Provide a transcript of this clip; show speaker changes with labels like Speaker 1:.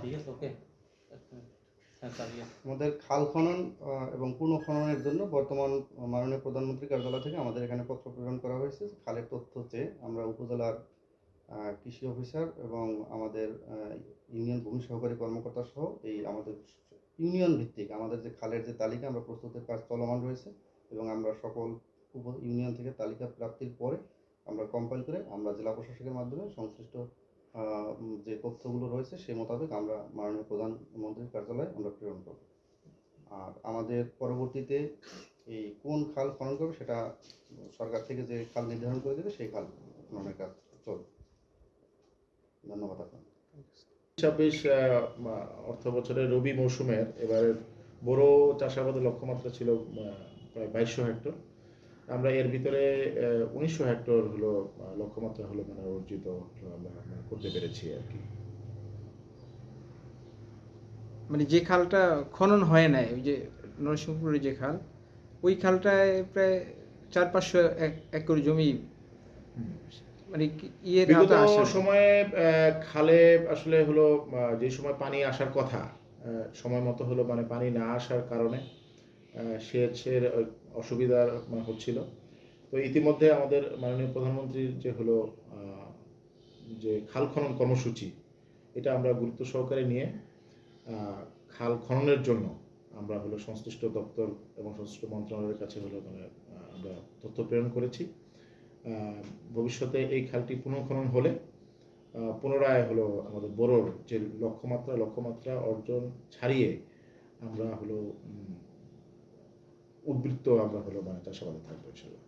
Speaker 1: ঠিক আছে, ওকে।
Speaker 2: আমাদের খাল খনন এবং পুনঃখননের জন্য বর্তমান মাননীয় প্রধানমন্ত্রী কার্যালয় থেকে আমাদের এখানে পত্র প্রেরণ করা হয়েছে। খালের তথ্য চেয়ে আমরা উপজেলার কৃষি অফিসার এবং আমাদের ইউনিয়ন ভূমি সহকারী কর্মকর্তা সহ এই আমাদের ইউনিয়ন ভিত্তিক আমাদের যে খালের যে তালিকা আমরা প্রস্তুতের কাজ চলমান রয়েছে এবং আমরা সকল ইউনিয়ন থেকে তালিকা প্রাপ্তির পরে আমরা কম্পাইল করে আমরা জেলা প্রশাসকের মাধ্যমে সংশ্লিষ্ট যে তথ্যগুলো রয়েছে সেই মোতাবেক আমরা মাননীয় প্রধানমন্ত্রীর কার্যালয়ে আমরা প্রেরণ করব। আর আমাদের পরবর্তীতে এই কোন খাল খনন করবে সেটা সরকার থেকে যে খাল নির্ধারণ করে দেবে সেই খাল খননের কাজ চলবে। ধন্যবাদ আপনার।
Speaker 3: 26 অর্থ বছরের রবি মৌসুমের এবারের বড় চাষাবাদের লক্ষ্যমাত্রা ছিল প্রায় 2200 হেক্টর। আমরা এর ভিতরে 1900 হেক্টর হলো লক্ষ্যমাত্রা হলো মানে অর্জিত আমরা করতে পেরেছি আর কি।
Speaker 4: মানে যে খালটা খনন হয় নাই, ওই যে নরসিংপুরের যে খাল, ওই খালটায় প্রায় 400-500 একর জমি মানে
Speaker 3: বিগত সময়ে খালে আসলে হলো যে সময় পানি আসার কথা সময় মতো হলো মানে পানি না আসার কারণে সেচের অসুবিধার হচ্ছিল। তো ইতিমধ্যে আমাদের মাননীয় প্রধানমন্ত্রীর যে হলো যে খাল খনন কর্মসূচি, এটা আমরা গুরুত্ব সহকারে নিয়ে খাল খননের জন্য আমরা হলো সংশ্লিষ্ট দপ্তর এবং সংশ্লিষ্ট মন্ত্রণালয়ের কাছে হলো মানে আমরা তথ্য প্রেরণ করেছি। ভবিষ্যতে এই খালটি পুনঃখনন হলে পুনরায় হলো আমাদের বড়োর যে লক্ষ্যমাত্রা অর্জন ছাড়িয়ে আমরা হলো উদ্বৃত্ত আমরা হলো মানে চাষাবাদে থাকবো ইনশাআল্লাহ।